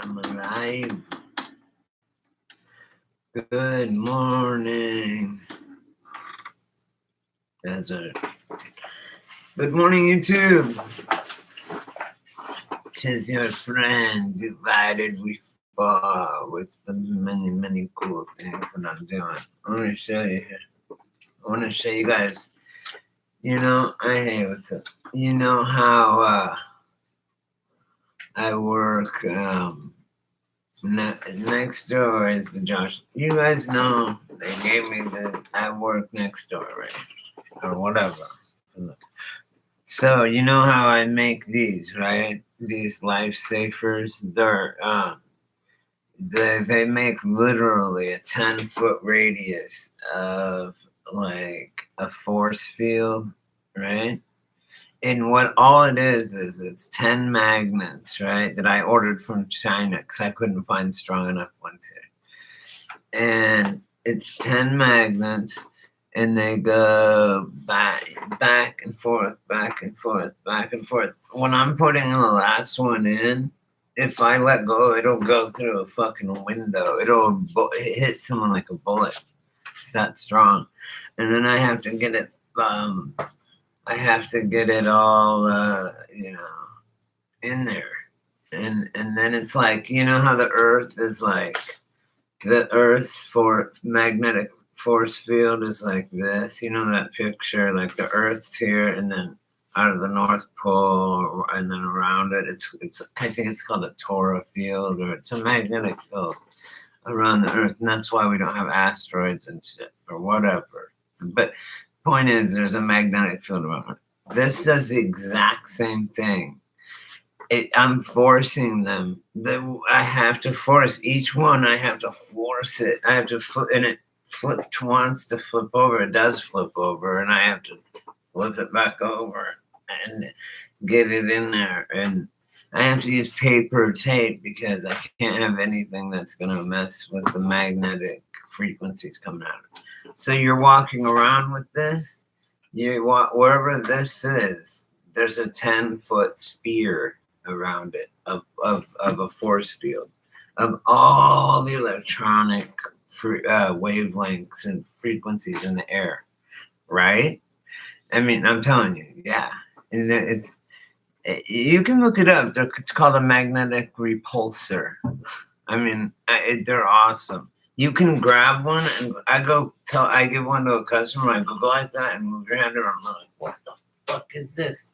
I'm alive. Good morning. Desert. Good morning, YouTube. 'Tis your friend, divided we fall with the many, many cool things that I'm doing. I want to show you here. I want to show you guys. You know, what's up? You know how I work. Next door is the Josh. You guys know they gave me I work next door, right? Or whatever. So you know how I make these, right? These lifesavers. They make literally a 10-foot radius of like a force field, right? And what all it is it's 10 magnets, right, that I ordered from China because I couldn't find strong enough ones here. And it's 10 magnets, and they go back and forth, back and forth, back and forth. When I'm putting the last one in, if I let go, it'll go through a fucking window. It'll hit someone like a bullet. It's that strong. And then I have to get it all, in there. And then it's like, you know how the earth is like, the earth's magnetic force field is like this. You know that picture, like the earth's here and then out of the North Pole and then around it, it's I think it's called a Torah field, or it's a magnetic field around the earth. And that's why we don't have asteroids and shit or whatever. But point is, there's a magnetic field around it. This does the exact same thing. I'm forcing them. I have to force each one. I have to force it. I have to flip, and it wants to flip over. It does flip over, and I have to flip it back over and get it in there. And I have to use paper tape because I can't have anything that's going to mess with the magnetic frequencies coming out. So you're walking around with this. Wherever this is, there's a 10-foot sphere around it of a force field of all the electronic wavelengths and frequencies in the air, right? I mean, I'm telling you, yeah. And you can look it up. It's called a magnetic repulsor. I mean, they're awesome. You can grab one, and I give one to a customer. I go like that and move your hand around. I'm like, what the fuck is this?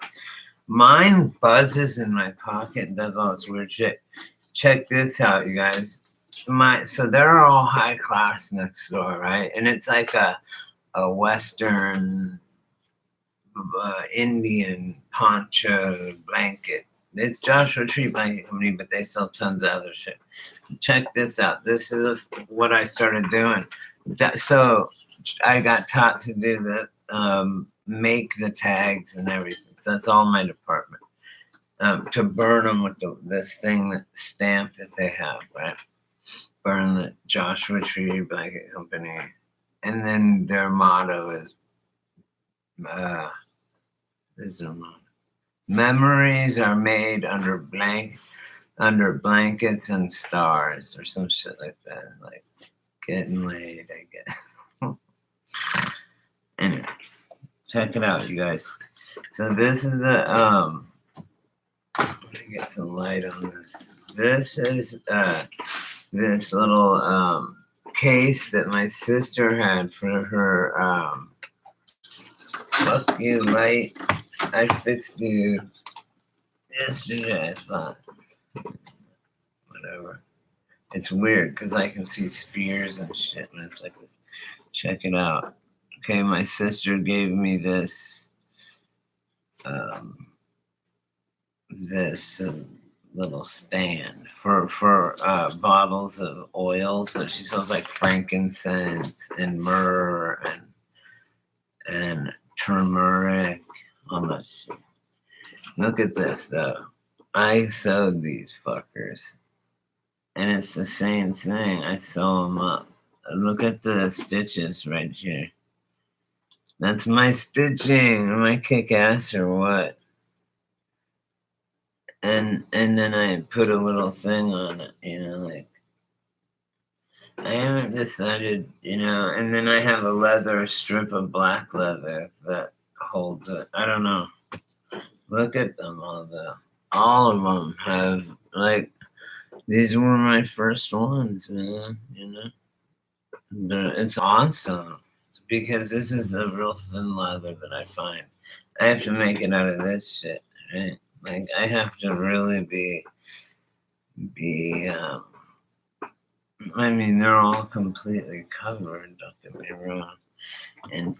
Mine buzzes in my pocket and does all this weird shit. Check this out, you guys. So they're all high class next door, right? And it's like a Western Indian poncho blanket. It's Joshua Tree Blanket Company, but they sell tons of other shit. Check this out. This is what I started doing. So I got taught to do that, make the tags and everything. So that's all my department. To burn them with this thing, that stamp that they have, right? Burn the Joshua Tree Blanket Company. And then their motto is, memories are made under blankets and stars, or some shit like that. Like getting laid, I guess. Anyway, check it out, you guys. So this is let me get some light on this. This is this little case that my sister had for her fuck you light. I fixed you yesterday, I thought. Whatever. It's weird because I can see spheres and shit when it's like this. Check it out. Okay, my sister gave me this little stand for bottles of oil. So she sells like frankincense and myrrh and turmeric, all that shit. Look at this though. I sewed these fuckers, and it's the same thing. I sew them up. Look at the stitches right here. That's my stitching. Am I kick ass or what? and then I put a little thing on it, like I haven't decided, and then I have a strip of black leather that holds it. I don't know. Look at them all of them have like these were my first ones, man. It's awesome because this is the real thin leather that I find. I have to make it out of this shit, right? Like I have to really be. I mean, they're all completely covered. Don't get me wrong, and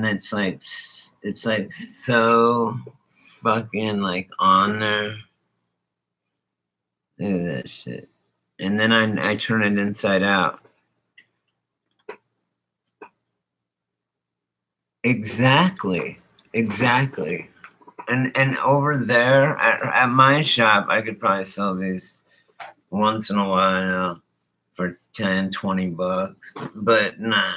it's like so fucking like on there. Look at that shit. And then I turn it inside out. Exactly. And over there at my shop, I could probably sell these once in a while for 10, 20 bucks. But nah.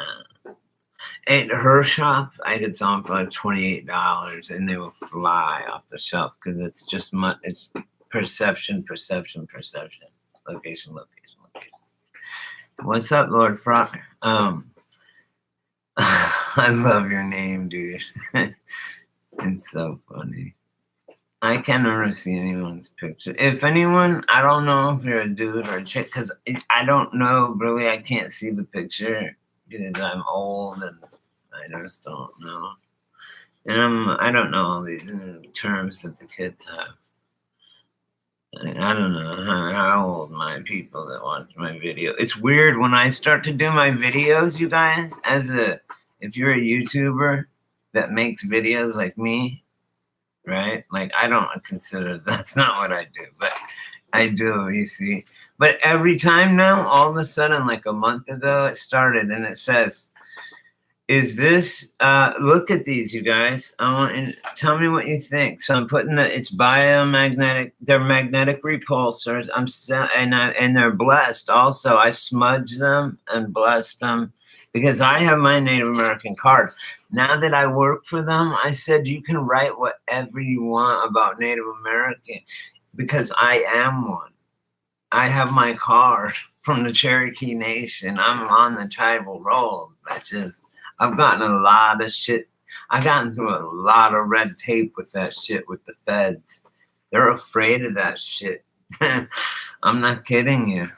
At her shop, I could sell them for like $28 and they will fly off the shelf because it's just it's perception. Location. What's up, Lord Frog? I love your name, dude. It's so funny. I can never see anyone's picture. If anyone, I don't know if you're a dude or a chick, because I don't know, really. I can't see the picture because I'm old and I just don't know. And I don't know all these terms that the kids have. I don't know how old my people that watch my video. It's weird when I start to do my videos, you guys, if you're a YouTuber that makes videos like me, right? Like I don't consider that's not what I do, but I do, you see. But every time now, all of a sudden, like a month ago, it started and it says, is this look at these, you guys. I want and tell me what you think. So I'm putting it's biomagnetic, they're magnetic repulsors. And they're blessed also. I smudge them and bless them because I have my Native American card. Now that I work for them, I said you can write whatever you want about Native American because I am one. I have my card from the Cherokee Nation. I'm on the tribal rolls, bitches. I've gotten a lot of shit. I've gotten through a lot of red tape with that shit with the feds. They're afraid of that shit. I'm not kidding you.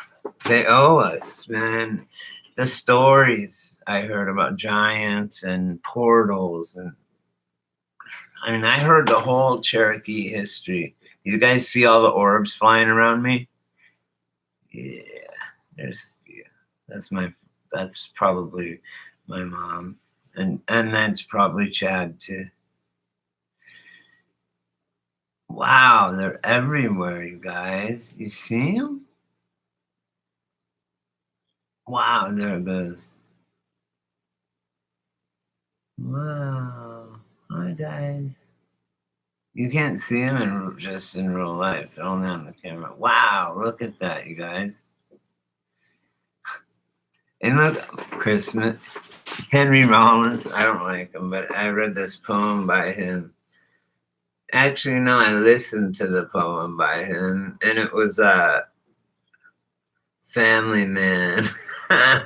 They owe us, man. The stories I heard about giants and portals and I heard the whole Cherokee history. You guys see all the orbs flying around me? Yeah, there's a few. That's probably my mom, and that's probably Chad too. Wow, they're everywhere, you guys. You see them? Wow, there it goes. Wow. Hi, guys. You can't see them just in real life. They're only on the camera. Wow, look at that, you guys. And look, Christmas. Henry Rollins. I don't like him, but I read this poem by him. Actually, no, I listened to the poem by him, and it was Family Man. I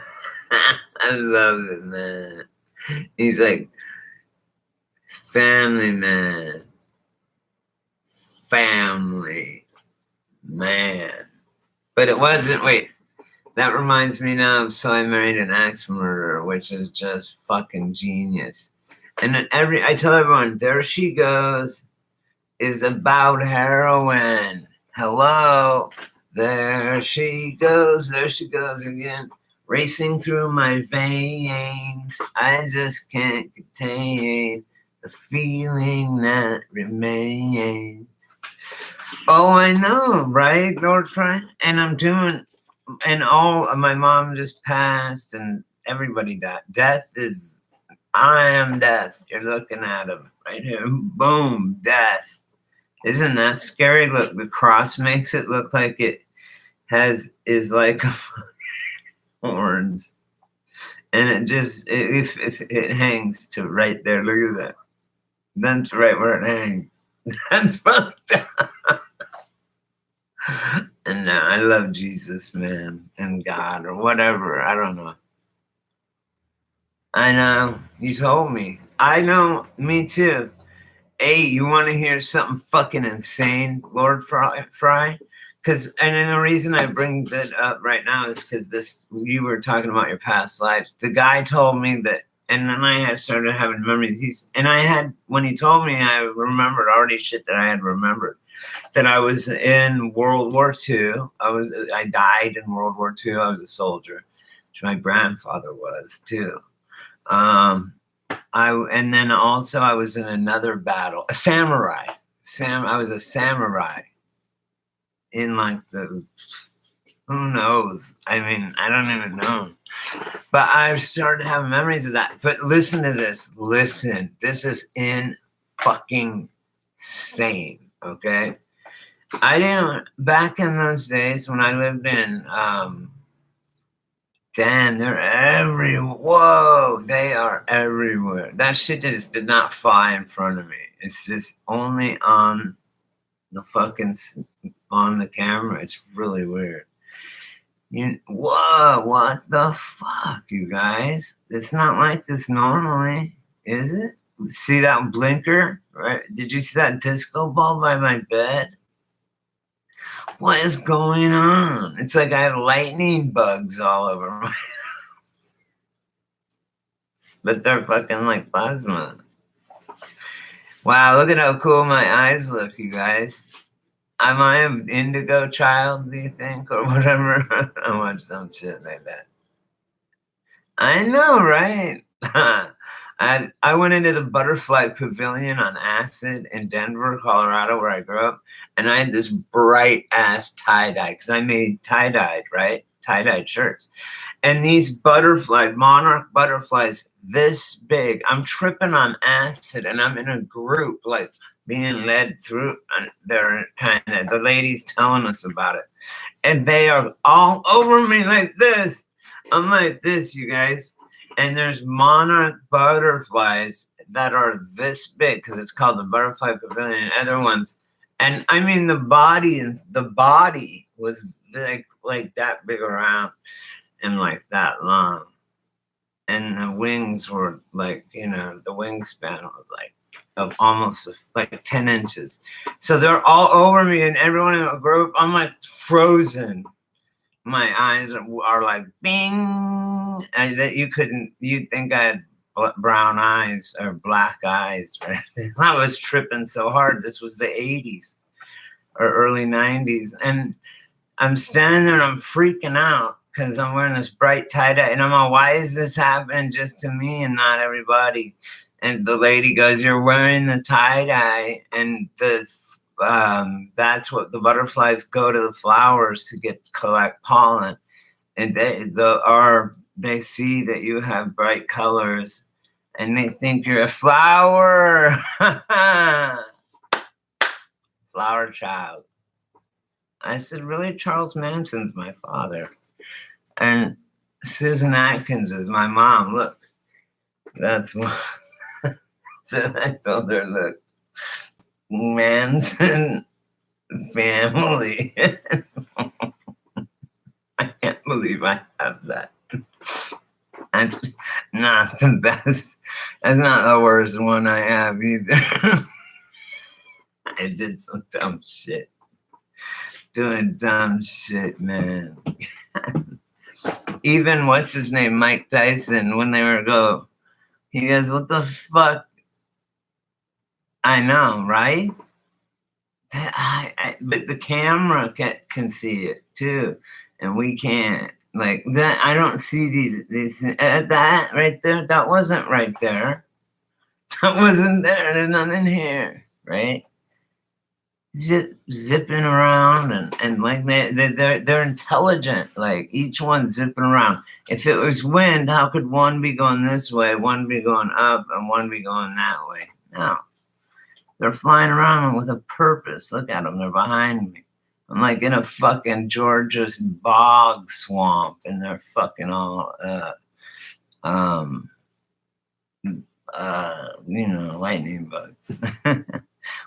love it, man. He's like, Family Man. Family Man. But it wasn't, wait, that reminds me now of So I Married an Axe Murderer, which is just fucking genius. And then I tell everyone, There She Goes is about heroin. Hello. There she goes again, racing through my veins. I just can't contain the feeling that remains. Oh, I know, right, Lord Fry? And I'm doing, and my mom just passed, and everybody died. Death is, I am death. You're looking at him right here. Boom, death. Isn't that scary? Look, the cross makes it look like it is like horns, and it just if it hangs to right there. Look at that. That's right where it hangs. That's fucked up. And I love Jesus, man, and God, or whatever. I don't know. I know. You told me. I know. Me too. Hey, you want to hear something fucking insane, Lord Fry? Because, and then the reason I bring that up right now is because you were talking about your past lives. The guy told me that, and then I had started having memories. When he told me, I remembered already shit that I had remembered. That I was in World War II. I died in World War II. I was a soldier, which my grandfather was too. And then also I was in another battle, a samurai. I was a samurai in like who knows? I mean, I don't even know. But I've started having memories of that. But listen to this. Listen, this is fucking insane. Okay. I didn't, back in those days when I lived in, Dan, they're everywhere. Whoa, they are everywhere. That shit just did not fly in front of me. It's just only on the on the camera. It's really weird. Whoa, what the fuck, you guys? It's not like this normally, is it? See that blinker? Right? Did you see that disco ball by my bed? What is going on? It's like I have lightning bugs all over my house. But they're fucking like plasma. Wow, look at how cool my eyes look, you guys. Am I an indigo child, do you think? Or whatever? I watch some shit like that. I know, right? I went into the butterfly pavilion on acid in Denver, Colorado, where I grew up, and I had this bright ass tie-dye because I made tie-dyed, right? Tie-dyed shirts. And these monarch butterflies this big, I'm tripping on acid and I'm in a group like being led through. They're kind of, the ladies telling us about it. And they are all over me like this. I'm like this, you guys. And there's monarch butterflies that are this big because it's called the Butterfly Pavilion and other ones. And I mean, the body was like that big around and like that long. And the wings were like, the wingspan was like of almost like 10 inches. So they're all over me and everyone in the group, I'm like frozen. My eyes are like bing, and that you'd think I had brown eyes or black eyes, right? I was tripping so hard. This was the 80s or early 90s. And I'm standing there and I'm freaking out because I'm wearing this bright tie-dye. And I'm like, why is this happening just to me and not everybody? And the lady goes, you're wearing the tie-dye. And that's what the butterflies go to the flowers to collect pollen. And they see that you have bright colors and they think you're a flower. Flower child. I said, really? Charles Manson's my father. And Susan Atkins is my mom. Look, that's what. So I told her, look, Manson family. I can't believe I have that. That's not the best. That's not the worst one I have either. I did some dumb shit. Doing dumb shit, man. Even what's his name, Mike Tyson, when they were he goes, what the fuck? I know, right? But the camera can see it too, and we can't. Like that, I don't see these that right there. That wasn't right there. That wasn't there. There's nothing here, right? Zipping around and like they're intelligent. Like each one zipping around. If it was wind, how could one be going this way, one be going up, and one be going that way? No. They're flying around with a purpose. Look at them. They're behind me. I'm like in a fucking Georgia bog swamp, and they're fucking all, lightning bugs.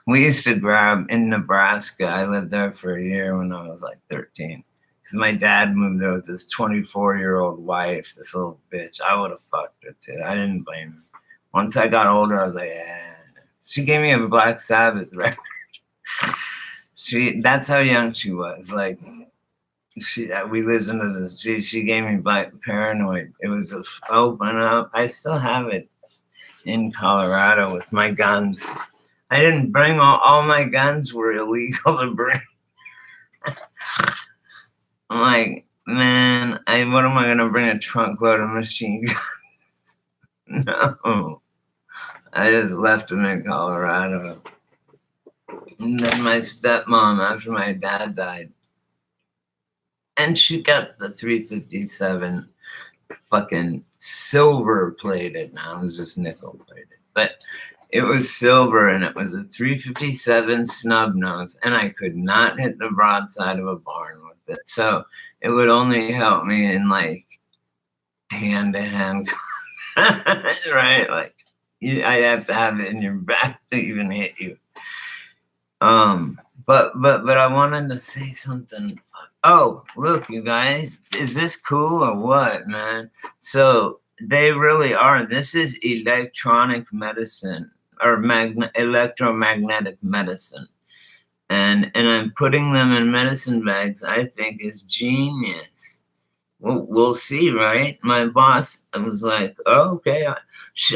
We used to grab in Nebraska. I lived there for a year when I was like 13. Because my dad moved there with his 24-year-old wife, this little bitch. I would have fucked her too. I didn't blame him. Once I got older, I was like, yeah. She gave me a Black Sabbath record. That's how young she was. Like, we listened to this. She gave me Black Paranoid. It was open up. I still have it in Colorado with my guns. I didn't bring all my guns were illegal to bring. I'm like, man, what am I gonna bring a trunk load of machine guns? No. I just left them in Colorado. And then my stepmom, after my dad died, and she got the 357 fucking silver plated. Now it was just nickel plated, but it was silver and it was a 357 snub nose, and I could not hit the broadside of a barn with it. So it would only help me in like hand-to-hand combat, right? Like I have to have it in your back to even hit you. But I wanted to say something. Oh, look, you guys, is this cool or what, man? So they really are. This is electronic medicine or electromagnetic medicine. And I'm putting them in medicine bags. I think is genius. We'll see, right? My boss, I was like, oh, okay.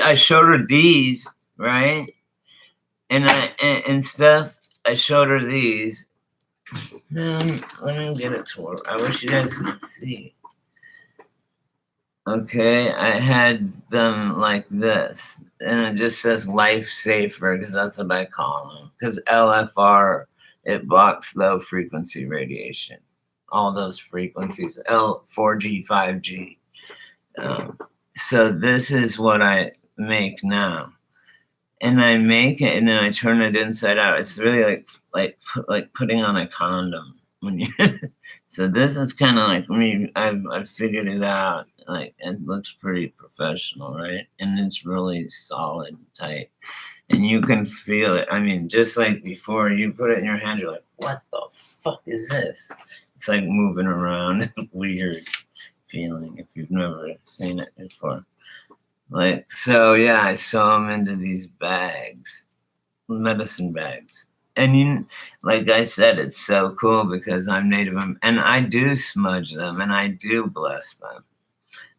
I showed her these, right? And stuff. I showed her these. Let me get it to her. I wish you guys could see. Okay, I had them like this, and it just says life saver because that's what I call them. Because LFR, it blocks low frequency radiation, all those frequencies, 4G, 5G. So this is what I make now. And I make it, and then I turn it inside out. It's really like putting on a condom when you. So this is kind of like me. I've figured it out. Like it looks pretty professional, right? And it's really solid, tight, and you can feel it. I mean, just like before, you put it in your hand, you're like, "What the fuck is this?" It's like moving around. Weird feeling if you've never seen it before. Like, so yeah, I sew them into these bags, medicine bags. And like I said, it's so cool because I'm Native and I do smudge them and I do bless them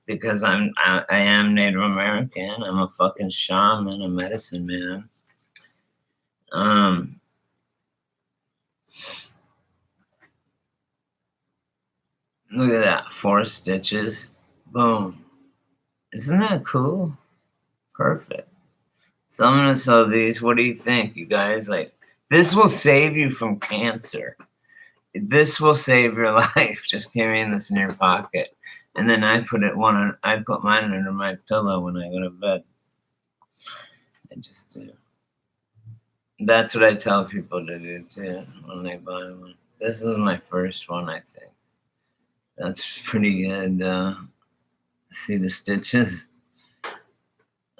because I am Native American. I'm a fucking shaman, a medicine man. Look at that, 4 stitches, boom. Isn't that cool? Perfect. So I'm gonna sew these. What do you think, you guys? Like, this will save you from cancer. This will save your life. Just carrying this in your pocket. And then I put mine under my pillow when I go to bed. I just do. That's what I tell people to do too when they buy one. This is my first one, I think. That's pretty good. See the stitches?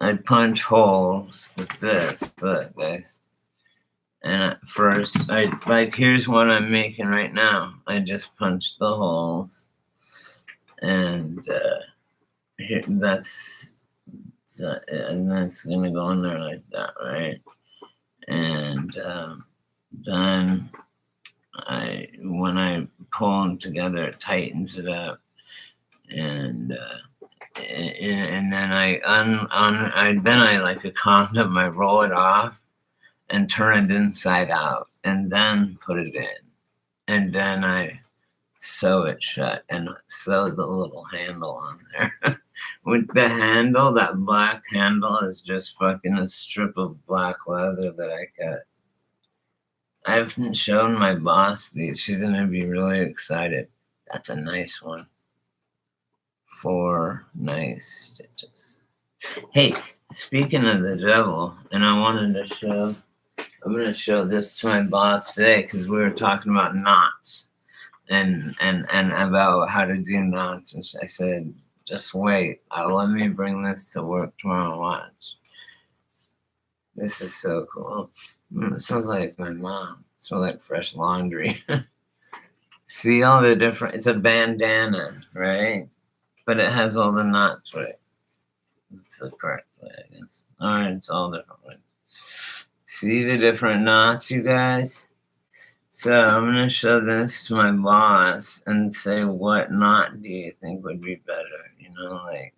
I punch holes with this. Look, guys. And first, here's what I'm making right now. I just punched the holes. And here, that's gonna go in there like that, right? And then when I pull them together, it tightens it up, and then I like a condom. I roll it off and turn it inside out, and then put it in, and then I sew it shut and sew the little handle on there. With the handle, that black handle is just fucking a strip of black leather that I cut. I haven't shown my boss these. She's gonna be really excited. That's a nice one. 4 nice stitches. Hey, speaking of the devil, and I'm gonna show this to my boss today because we were talking about knots and about how to do knots. And I said, just wait. Let me bring this to work tomorrow and watch. This is so cool. It smells like my mom. It smells like fresh laundry. See all the different, it's a bandana, right? But it has all the knots right. That's the correct way, I guess. Alright, it's all different ways. See the different knots, you guys? So I'm gonna show this to my boss and say, what knot do you think would be better? You know, like,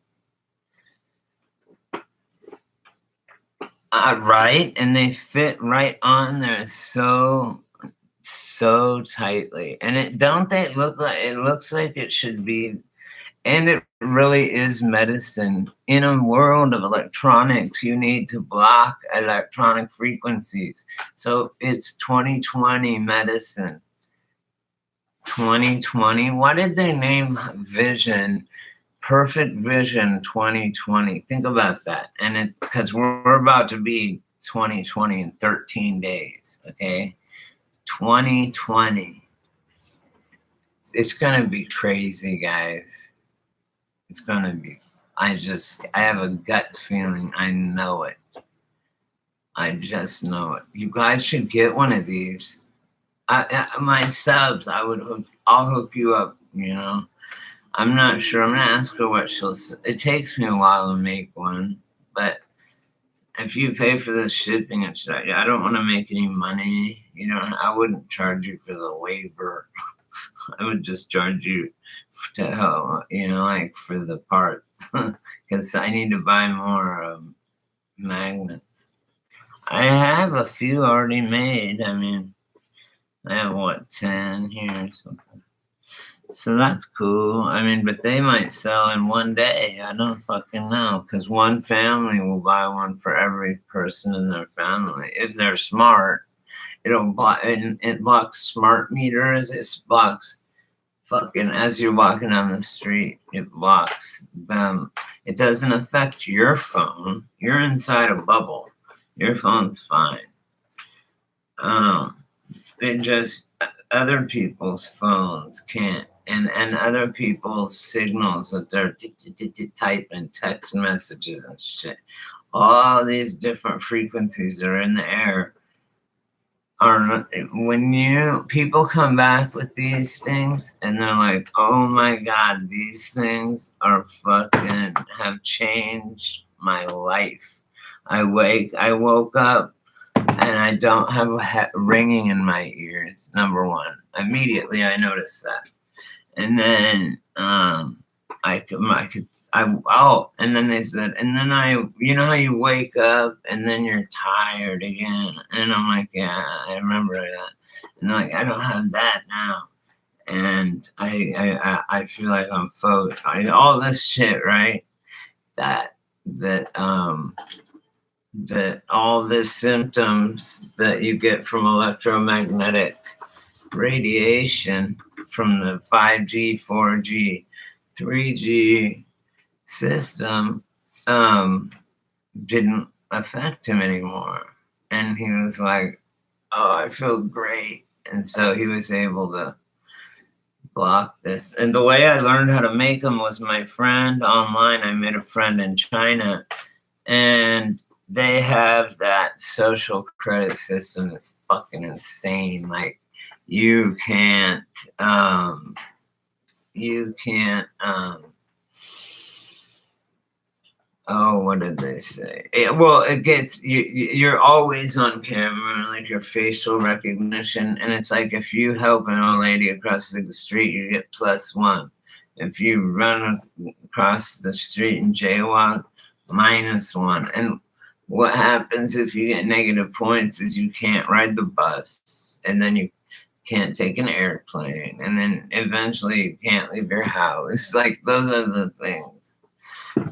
right? And they fit right on there so tightly. And don't they look like, it looks like it should be, and it really is medicine. In a world of electronics, you need to block electronic frequencies. So it's 2020 medicine. 2020. Why did they name Vision Perfect Vision 2020? Think about that. And it, because we're about to be 2020 in 13 days, okay? 2020. It's gonna be crazy, guys. It's gonna be, I have a gut feeling. I know it. I just know it. You guys should get one of these. My subs, I'll hook you up, you know. I'm not sure. I'm gonna ask her what she'll say. It takes me a while to make one, but if you pay for the shipping and stuff, I don't want to make any money. You know, I wouldn't charge you for the labor. I would just charge you to help, you know, like for the parts, because I need to buy more magnets. I have a few already made. I mean, I have what, 10 here or something. So that's cool. I mean, but they might sell in one day. I don't fucking know, because one family will buy one for every person in their family. If they're smart, it'll block. It blocks smart meters. It blocks fucking, as you're walking down the street, it blocks them. It doesn't affect your phone. You're inside a bubble. Your phone's fine. It just, other people's phones can't, and other people's signals that they're typing text messages and shit. All these different frequencies are in the air. When people come back with these things and they're like, oh my God, these things are fucking have changed my life. I woke up and I don't have a ringing in my ears. Number one, immediately I noticed that, and then and then they said, and then you know how you wake up and then you're tired again, and I'm like, yeah, I remember that, and they're like, I don't have that now, and I feel like I'm focused. All this shit, right? That all the symptoms that you get from electromagnetic radiation from the 5G, 4G, 3G system didn't affect him anymore. And he was like, oh, I feel great. And so he was able to block this. And the way I learned how to make them was my friend online. I met a friend in China, and they have that social credit system that's fucking insane. Like, you can't oh, what did they say? It gets you're always on camera, like your facial recognition, and it's like if you help an old lady across the street, you get +1. If you run across the street and jaywalk, -1. And what happens if you get negative points is you can't ride the bus, and then you can't take an airplane, and then eventually you can't leave your house. Like, those are the things.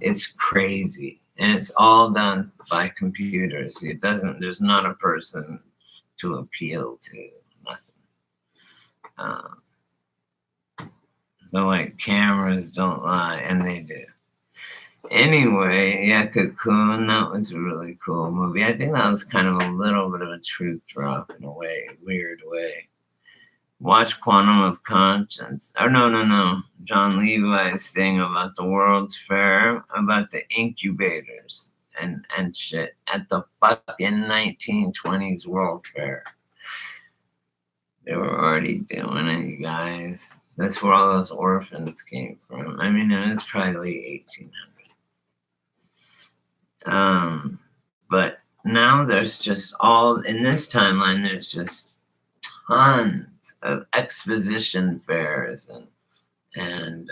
It's crazy, and it's all done by computers. There's not a person to appeal to, nothing. So like, cameras don't lie, and they do. Anyway, yeah, Cocoon, that was a really cool movie. I think that was kind of a little bit of a truth drop in a weird way. Watch Quantum of Conscience. Oh, no. John Levi's thing about the World's Fair, about the incubators. and shit at the fucking 1920s World Fair. They were already doing it, you guys. That's where all those orphans came from. I mean, it was probably 1800. But now there's just all in this timeline. There's just tons of exposition fairs and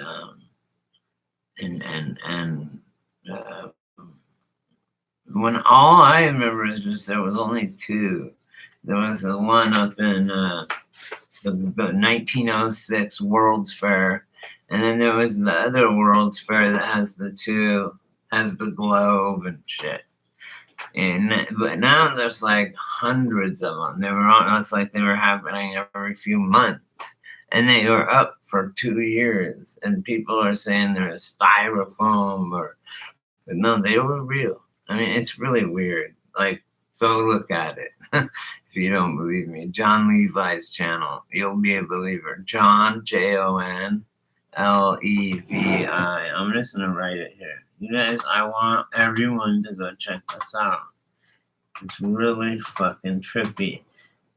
when all I remember is just there was only two. There was the one up in the 1906 World's Fair, and then there was the other World's Fair that has the globe and shit. But now there's like hundreds of them. It's like they were happening every few months, and they were up for 2 years. And people are saying they're styrofoam but no, they were real. I mean, it's really weird. Like, go look at it if you don't believe me. John Levi's channel, you'll be a believer. John, Jonlevi. I'm just gonna write it here. You guys, I want everyone to go check this out. It's really fucking trippy.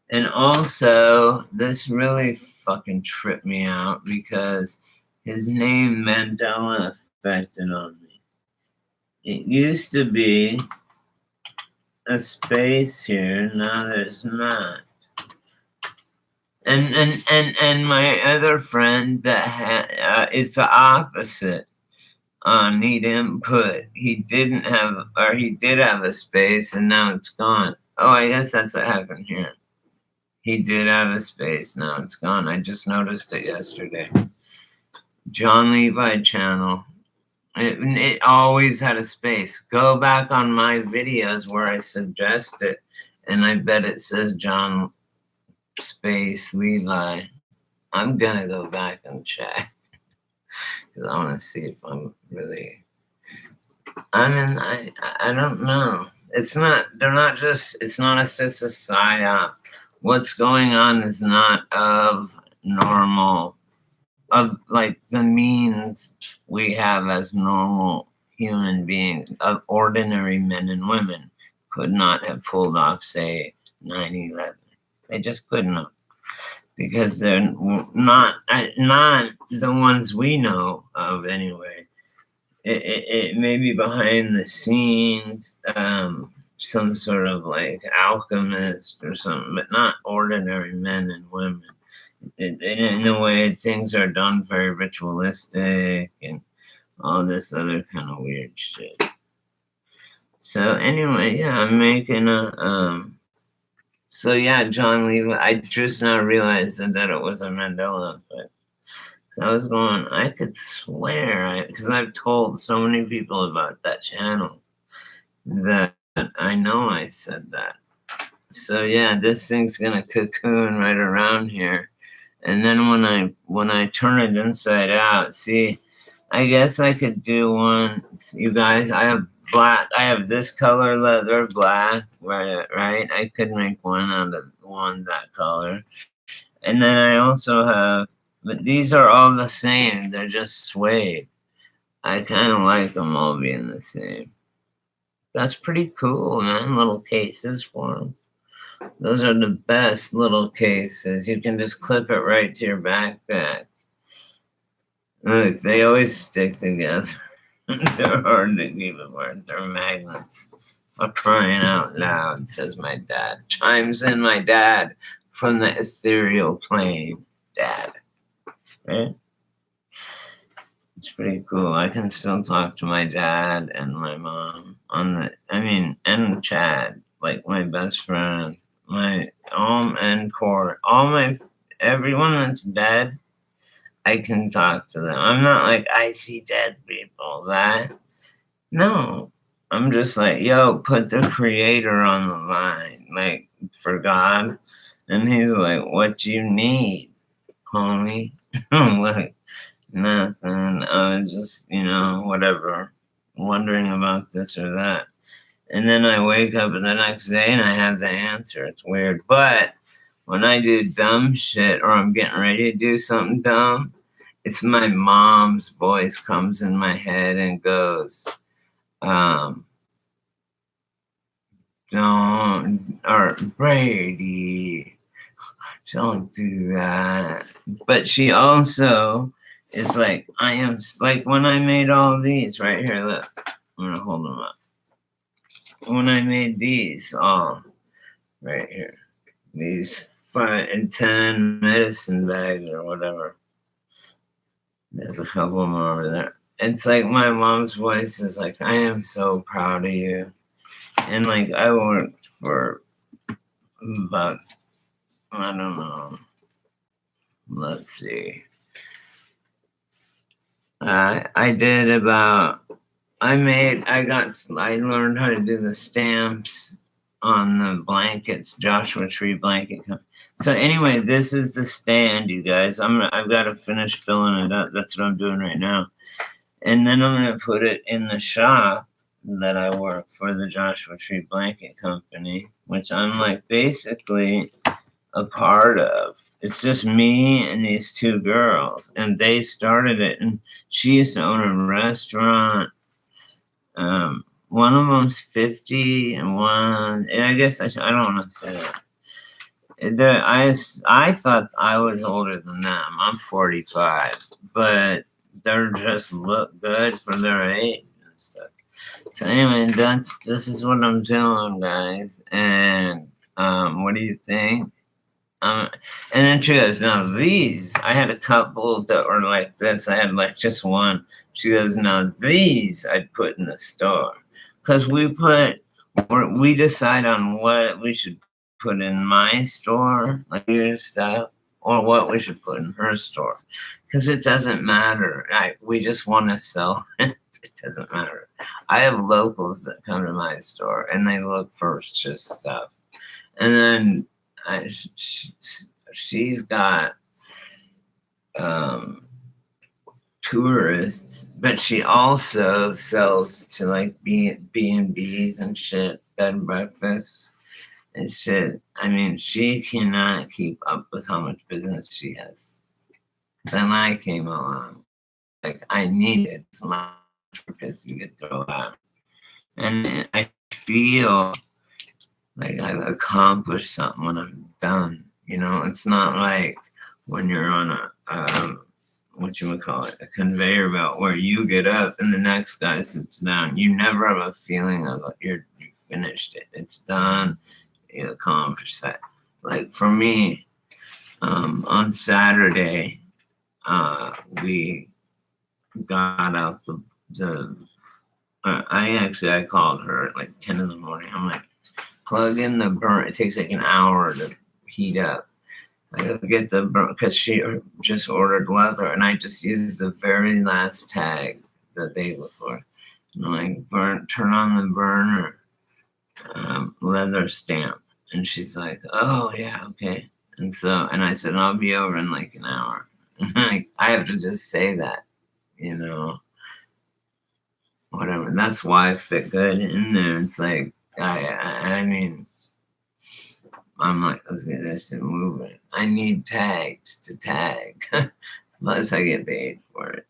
And also, this really fucking tripped me out because his name Mandela affected on me. It used to be a space here, now there's not. And my other friend that is the opposite. Need input. He did have a space and now it's gone. Oh, I guess that's what happened here. He did have a space, now it's gone. I just noticed it yesterday. John Levi channel. It always had a space. Go back on my videos where I suggest it, and I bet it says John space Levi. I'm gonna go back and check because I want to see if I'm really. I mean, I don't know. It's not. They're not just. It's not a psyop. What's going on is not of normal. Of like the means we have as normal human beings, of ordinary men and women, could not have pulled off, say, 9/11. They just couldn't have, because they're not the ones we know of anyway. It may be behind the scenes, some sort of like alchemist or something, but not ordinary men and women. In the way things are done, very ritualistic and all this other kind of weird shit. So anyway, yeah, I'm making a so yeah, John Levi. I just now realized that it was a Mandela effect. So I was going, I could swear, because I've told so many people about that channel that I know I said that. So yeah, this thing's gonna cocoon right around here. And then when I turn it inside out, see, I guess I could do one. You guys, I have black. I have this color leather, black, right? I could make one out of that color. And then I also have, but these are all the same. They're just suede. I kind of like them all being the same. That's pretty cool, man. Little cases for them. Those are the best little cases. You can just clip it right to your backpack. Look, they always stick together. They're hard to keep apart. They're magnets. For crying out loud, says my dad. Chimes in my dad from the ethereal plane. Dad. Right? It's pretty cool. I can still talk to my dad and my mom and Chad, like my best friend. My and Core, everyone that's dead, I can talk to them. I'm not like, I see dead people. No, I'm just like, yo, put the creator on the line, like, for God. And he's like, what do you need, homie? I'm like, nothing. I was just, whatever, wondering about this or that. And then I wake up the next day and I have the answer. It's weird. But when I do dumb shit or I'm getting ready to do something dumb, it's my mom's voice comes in my head and goes, or Brady, don't do that. But she also is like, I am, like when I made all these right here, look, I'm gonna hold them up. When I made these all right here, these 5 and 10 medicine bags or whatever, there's a couple more over there. It's like my mom's voice is like, I am so proud of you. And like I worked for about, I don't know, let's see. I did about, I learned how to do the stamps on the blankets, Joshua Tree blanket. So anyway, this is the stand, you guys. I've got to finish filling it up. That's what I'm doing right now. And then I'm going to put it in the shop that I work for, the Joshua Tree Blanket Company, which I'm like basically a part of. It's just me and these 2 girls, and they started it. And she used to own a restaurant. One of them's 50, and one, and I guess I don't want to say that. I thought I was older than them. I'm 45, but they're just look good for their age and stuff. So anyway, this is what I'm doing, guys. And what do you think? And then she goes, now these, I had a couple that were like this. I had like just one. She goes, now these I'd put in the store. Because we decide on what we should put in my store, like your stuff, or what we should put in her store. Because it doesn't matter. We just want to sell it. It doesn't matter. I have locals that come to my store and they look for just stuff. And then she's got tourists, but she also sells to like B&Bs and shit, bed and breakfasts and shit. I mean, she cannot keep up with how much business she has. Then I came along. Like, I needed so much because you could throw out. And I feel like I've accomplished something when I'm done. You know, it's not like when you're on a a conveyor belt where you get up and the next guy sits down. You never have a feeling of like you finished it. It's done. You accomplished that. Like for me, on Saturday, we got out I called her at like 10 in the morning. I'm like, plug in the burn. It takes like an hour to heat up. I gotta get the burn because she just ordered leather, and I just used the very last tag the day before. And I'm like, turn on the burner, leather stamp. And she's like, oh yeah, okay. And I said, I'll be over in like an hour. Like, I have to just say that, you know, whatever. That's why I fit good in there. It's like, I mean, I'm like, let's get this shit moving. I need tags to tag, unless I get paid for it.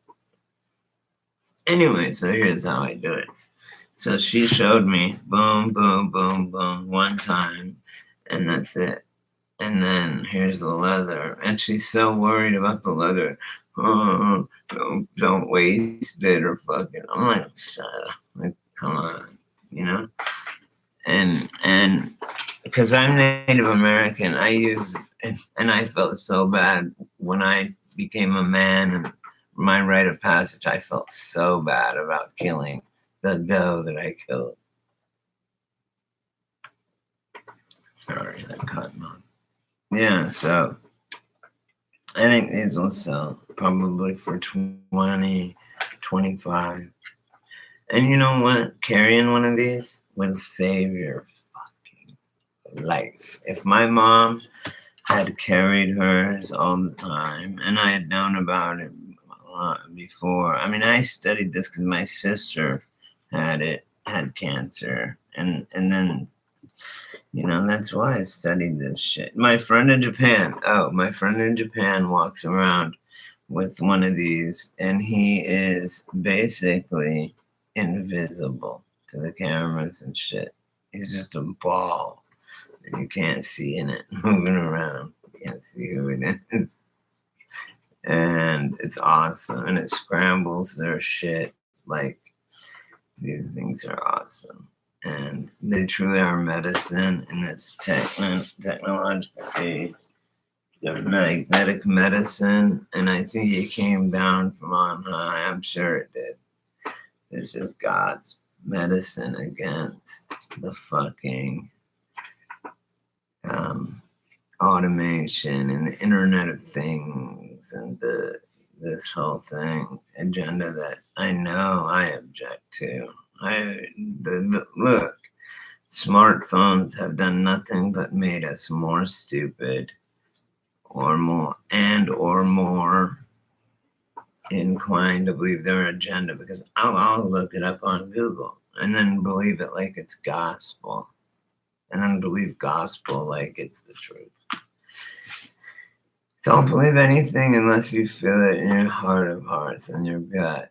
Anyway, so here's how I do it. So she showed me, boom, boom, boom, boom, one time, and that's it. And then here's the leather, and she's so worried about the leather. Oh, don't waste it or fucking. I'm like, shut up, like, come on, you know. And because I'm Native American, I used, and I felt so bad when I became a man and my rite of passage. I felt so bad about killing the doe that I killed. Sorry, that cut him off. Yeah, so I think these will sell probably for 20, 25. And you know what? Carrying one of these will save your fucking life. If my mom had carried hers all the time, and I had known about it a lot before. I mean, I studied this because my sister had cancer, and then, you know, that's why I studied this shit. My friend in Japan walks around with one of these, and he is basically invisible to the cameras and shit. He's just a ball. And you can't see in it moving around. You can't see who it is. And it's awesome. And it scrambles their shit. Like, these things are awesome. And they truly are medicine. And it's technologically, they're magnetic medicine. And I think it came down from on high. I'm sure it did. This is God's medicine against the fucking automation and the Internet of Things and this whole thing agenda that I know I object to. Look, smartphones have done nothing but made us more stupid or more inclined to believe their agenda, because I'll look it up on Google and then believe it like it's gospel, and then believe gospel like it's the truth. Don't believe anything unless you feel it in your heart of hearts and your gut.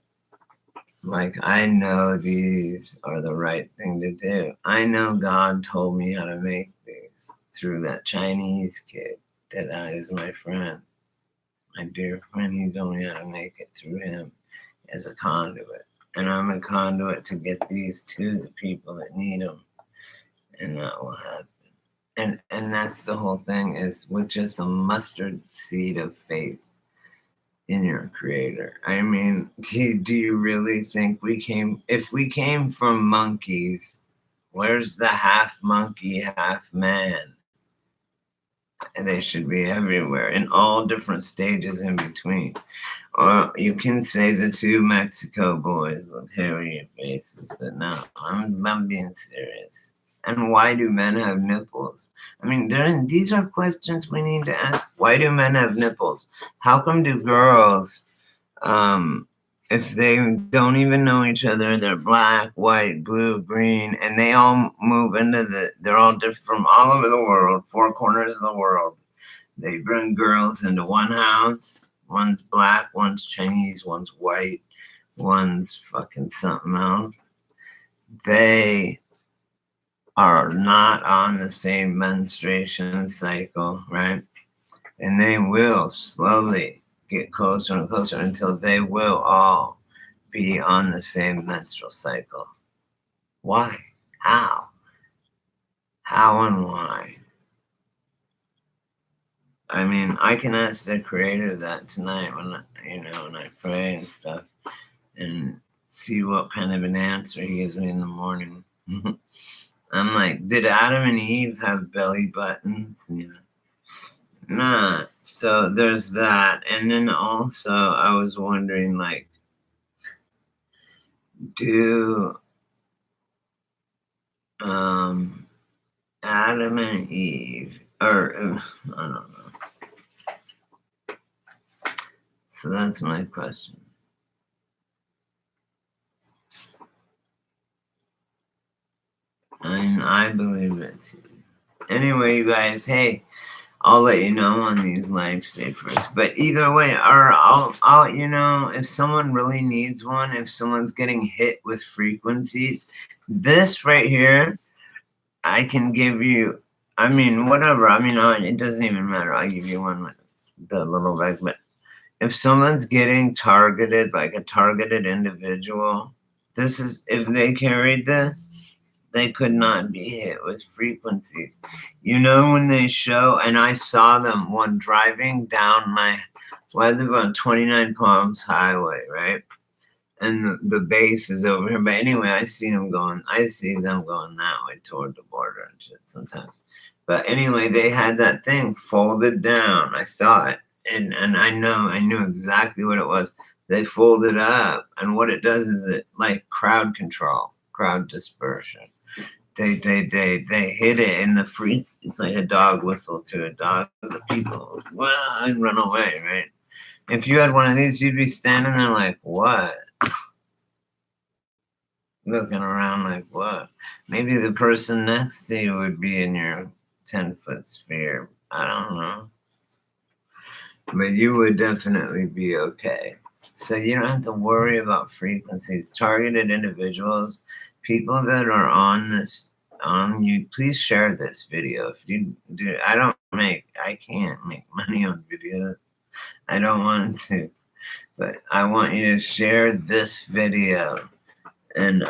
Like, I know these are the right thing to do. I know God told me how to make these through that Chinese kid that is my friend. My dear friend, he told me how to make it through him as a conduit. And I'm a conduit to get these to the people that need them. And that will happen. And that's the whole thing, is with just a mustard seed of faith in your creator. I mean, do you really think if we came from monkeys, where's the half monkey, half man? And they should be everywhere in all different stages in between. Or you can say the two Mexico boys with hairy faces, but no, I'm being serious. And why do men have nipples? I mean, these are questions we need to ask. Why do men have nipples? How come do girls, if they don't even know each other, they're black, white, blue, green, and they all move into they're all different from all over the world, 4 corners of the world. They bring girls into one house. One's black, one's Chinese, one's white, one's fucking something else. They are not on the same menstruation cycle, right? And they will slowly get closer and closer until they will all be on the same menstrual cycle. Why? How? How and why? I mean, I can ask the creator that tonight when I pray and stuff, and see what kind of an answer he gives me in the morning. I'm like, did Adam and Eve have belly buttons? Nah. So there's that. And then also I was wondering, like, do Adam and Eve, or I don't know. So that's my question. I believe it too. Anyway, you guys, hey, I'll let you know on these lifesavers. But either way, or I'll if someone really needs one, if someone's getting hit with frequencies, this right here, I can give you. I mean, whatever. I mean, it doesn't even matter. I'll give you one with the little bag. But if someone's getting targeted, like a targeted individual, this is, if they carried this, they could not be hit with frequencies. When they show, and I saw them one driving down I live on 29 Palms Highway, right? And the base is over here. But anyway, I see them going that way toward the border and shit sometimes. But anyway, they had that thing folded down. I saw it. And I knew exactly what it was. They fold it up. And what it does is it like crowd control, crowd dispersion. They hit it in the free. It's like a dog whistle to a dog. The people, and run away, right? If you had one of these, you'd be standing there like, what? Looking around like, what? Maybe the person next to you would be in your 10-foot sphere. I don't know. But you would definitely be okay. So you don't have to worry about frequencies. Targeted individuals, people that are on this you, please share this video. If you do, I can't make money on videos. I don't want to, but I want you to share this video. And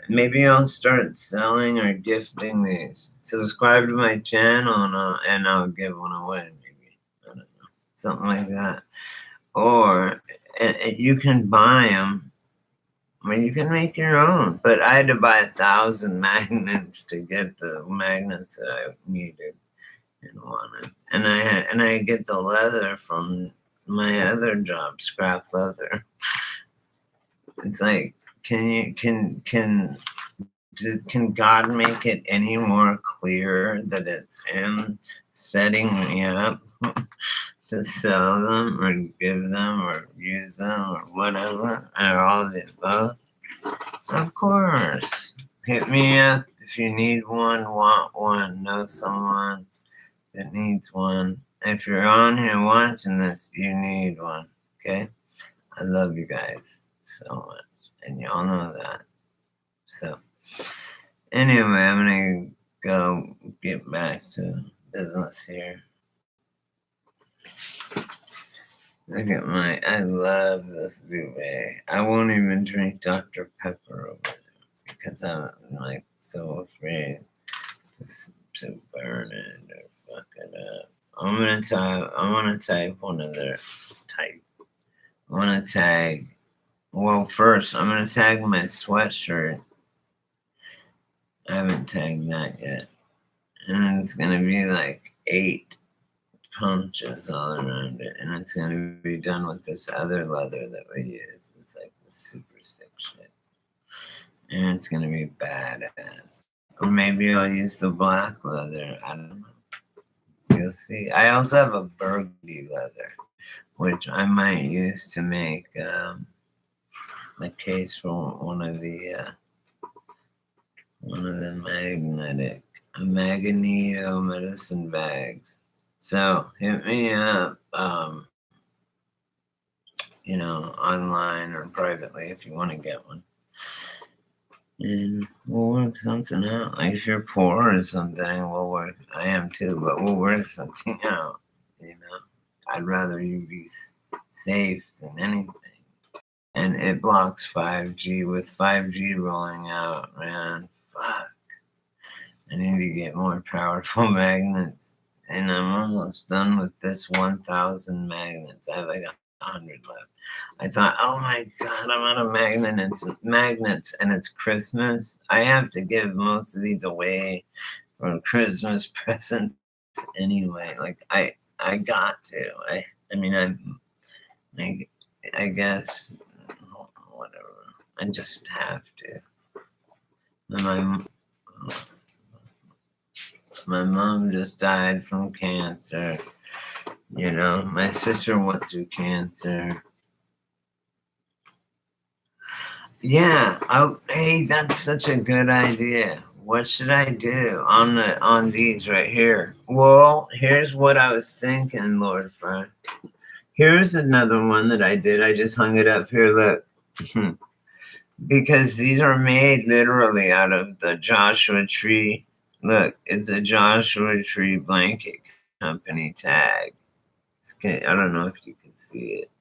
maybe I'll start selling or gifting these. Subscribe to my channel and I'll give one away, maybe. I don't know. Something like that. Or and you can buy them. I mean, you can make your own. But I had to buy 1,000 magnets to get the magnets that I needed and wanted. And I get the leather from my other job, scrap leather. It's like, can God make it any more clear that it's Him setting me up to sell them or give them or use them or whatever, or all of the above? Of course. Hit me up if you need one, want one, know someone that needs one. If you're on here watching this, you need one. Okay? I love you guys so much. And y'all know that. So, anyway, I'm gonna go get back to business here. Look at I love this duvet. I won't even drink Dr. Pepper over there because I'm like so afraid to burn it or fuck it up. I want to type one of their type. I want to tag. Well, first I'm gonna tag my sweatshirt. I haven't tagged that yet, and it's gonna be like 8 punches all around it, and it's gonna be done with this other leather that we use. It's like this super thick shit, and it's gonna be badass. Or maybe I'll use the black leather. I don't know. You'll see. I also have a burgundy leather, which I might use to make a case for one of the Magneto medicine bags. So hit me up, online or privately if you want to get one. And we'll work something out. Like if you're poor or something, we'll work. I am too, but we'll work something out. I'd rather you be safe than anything. And it blocks 5G. With 5G rolling out, man, fuck. I need to get more powerful magnets. And I'm almost done with this 1,000 magnets. I have like 100 left. I thought, oh my God, I'm out of magnets, and it's Christmas. I have to give most of these away for Christmas presents anyway. Like I got to. I guess whatever. I just have to. And my mom just died from cancer. My sister went through cancer. Yeah. Hey, that's such a good idea. What should I do on these right here? Well, here's what I was thinking, Lord Frank. Here's another one that I did. I just hung it up here. Look. Because these are made literally out of the Joshua Tree. Look, it's a Joshua Tree blanket company tag. I don't know if you can see it.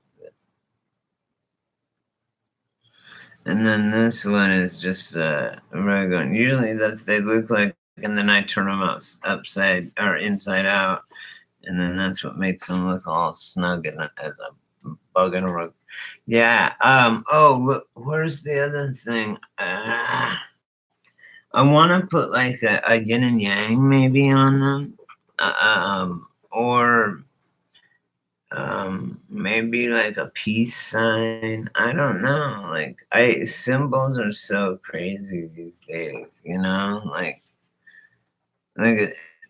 And then this one is just regular. Usually they look like, and then I turn them upside or inside out, and then that's what makes them look all snug and as a bug in a rug. Yeah. Oh, look. Where's the other thing? I want to put like a yin and yang maybe on them, or maybe like a peace sign. I don't know. Like symbols are so crazy these days. Like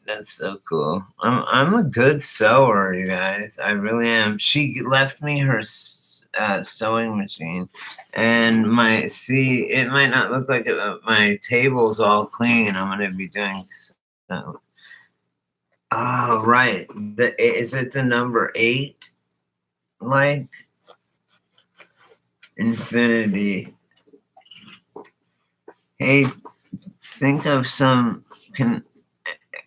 that's so cool. I'm a good sewer, you guys. I really am. She left me her sewing machine, and it might not look like it, but my table's all clean. I'm gonna be doing so. Oh, right. Is it the number 8? Like infinity. Hey, think of some. Can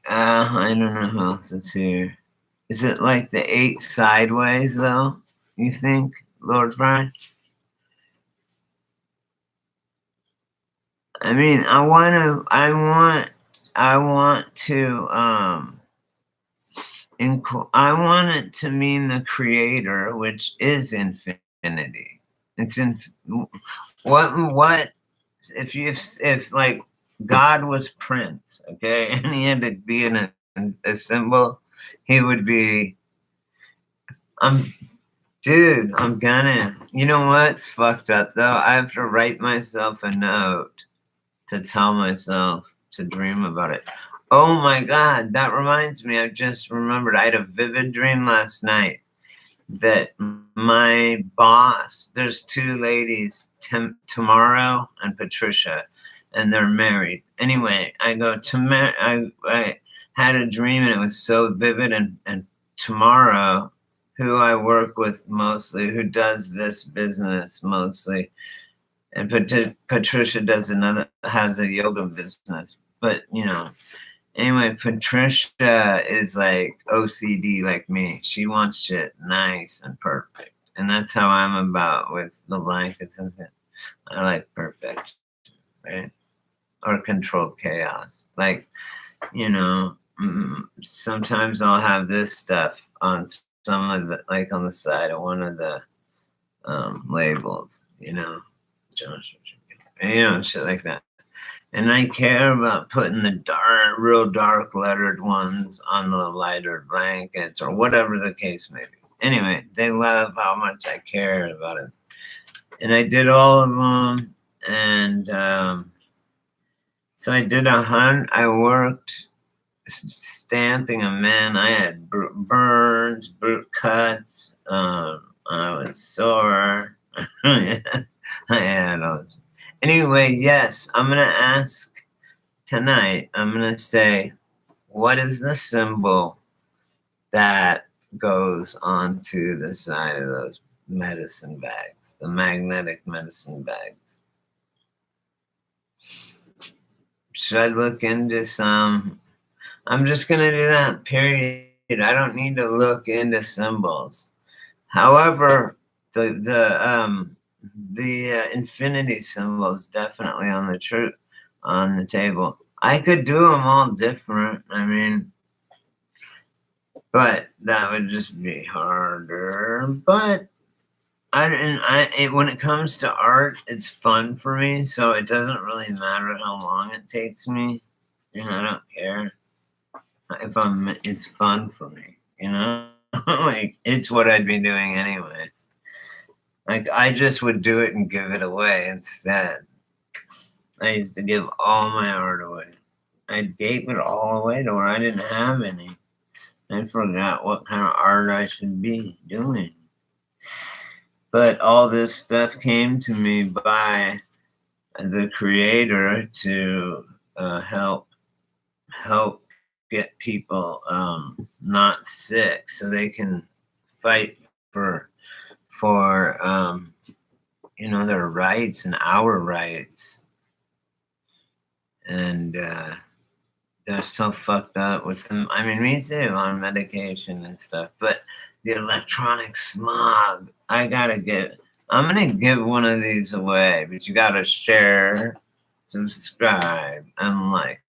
I don't know who else is here. Is it like the 8 sideways though? You think, Lord Fry? I mean, I want to I want it to mean the creator, which is infinity. It's in what if like God was Prince, okay, and he had to be in a symbol, he would be. I'm Dude, I'm gonna. You know what's fucked up though? I have to write myself a note to tell myself to dream about it. Oh my God, that reminds me. I just remembered I had a vivid dream last night that my boss, there's 2 ladies, Tomorrow and Patricia, and they're married. Anyway, I go to I had a dream and it was so vivid, and Tomorrow, who I work with mostly, who does this business mostly, and Patricia has a yoga business. But anyway, Patricia is like OCD like me. She wants shit nice and perfect, and that's how I'm about with the blankets and shit. I like perfect, right? Or controlled chaos. Like sometimes I'll have this stuff on some of the, like on the side of one of the labels, shit like that. And I care about putting the real dark lettered ones on the lighter blankets or whatever the case may be. Anyway, they love how much I care about it. And I did all of them. And so I did I worked stamping a man. I had burns, brute cuts. I was sore. I had all. Anyway, yes, I'm gonna ask tonight. I'm gonna say, what is the symbol that goes onto the side of those medicine bags, the magnetic medicine bags? Should I look into some? I'm just gonna do that, period. I don't need to look into symbols. However, the infinity symbol is definitely on the table. I could do them all different. I mean, but that would just be harder. But when it comes to art, it's fun for me, so it doesn't really matter how long it takes me. I don't care. It's fun for me, like it's what I'd be doing anyway. Like I just would do it and give it away instead. I used to give all my art away. I gave it all away to where I didn't have any. I forgot what kind of art I should be doing. But all this stuff came to me by the creator to help get people not sick so they can fight for their rights and our rights. And they're so fucked up with them. I mean, me too, on medication and stuff. But the electronic smog, I'm gonna give one of these away, but you gotta share, subscribe, and like,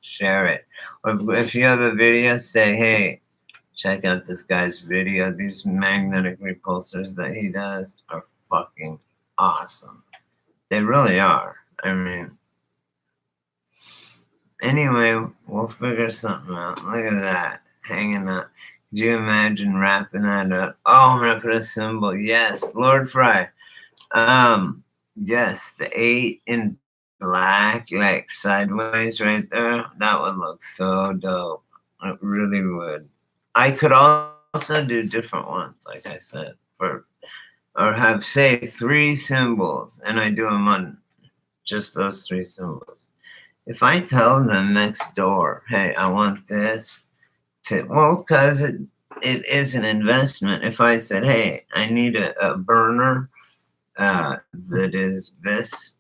share it. Or if you have a video, say, hey, check out this guy's video. These magnetic repulsors that he does are fucking awesome. They really are. I mean, anyway, we'll figure something out. Look at that, hanging up. Could you imagine wrapping that up? Oh, I'm gonna put a symbol. Yes, Lord Fry. Yes, the 8 in black, like sideways right there. That would look so dope. It really would. I could also do different ones, like I said, or have say 3 symbols, and I do them on just those 3 symbols. If I tell them next door, hey, I want this because it is an investment. If I said, hey, I need a burner that is this,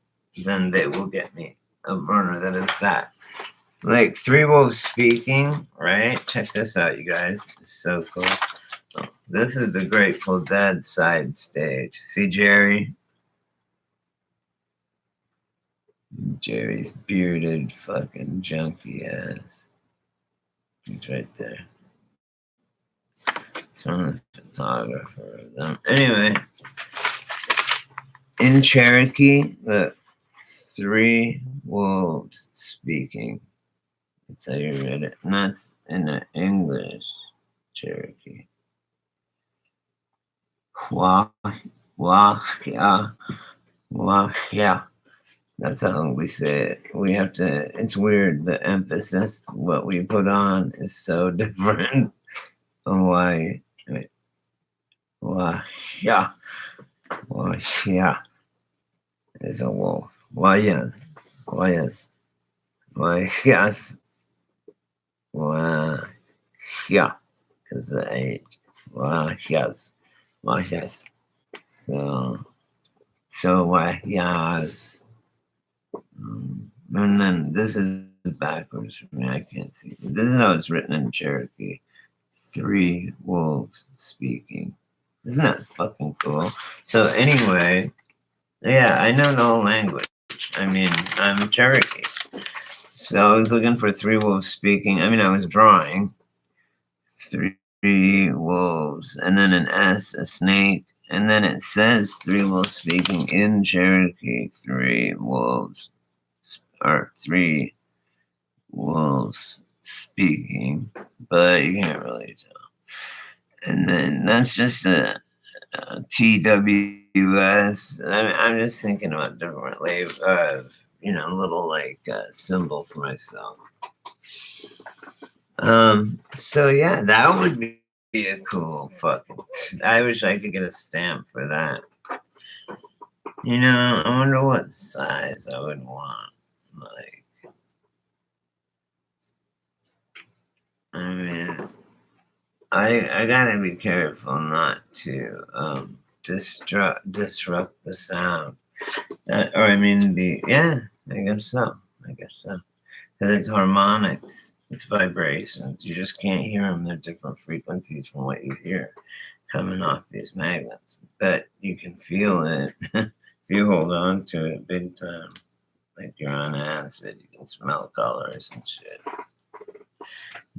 then they will get me a burner that is that. Like Three Wolves Speaking, right? Check this out, you guys. It's so cool. Oh, this is the Grateful Dead side stage. See Jerry? Jerry's bearded fucking junkie ass. He's right there. It's one of the photographer of them. Anyway, in Cherokee, the Three Wolves Speaking. That's how you read it. And that's in the English Cherokee. Wah, yeah. Yeah. That's how we say it. We have to, it's weird. The emphasis, what we put on is so different. Why? Yeah. Yeah. Is a wolf. Why, yeah. Why, yes. Why, yes. Why, yeah. Because the age. Why, yes. Why, yes. So why, yes. And then this is backwards for me. I can't see. This is how it's written in Cherokee. Three wolves speaking. Isn't that fucking cool? So anyway, yeah, I know the whole language. I mean, I'm Cherokee. So I was looking for three wolves speaking. I mean, I was drawing three wolves and then an S, a snake. And then it says three wolves speaking in Cherokee. Three wolves or three wolves speaking, but you can't really tell. And then that's just a TWS. I'm just thinking about different little like symbol for myself. So yeah, that would be a cool fucking. I wish I could get a stamp for that. I wonder what size I would want. Like, I mean, I gotta be careful not to disrupt the sound. I guess so. Because it's harmonics, it's vibrations. You just can't hear them. They're different frequencies from what you hear coming off these magnets. But you can feel it if you hold on to it big time. Like you're on acid, you can smell colors and shit.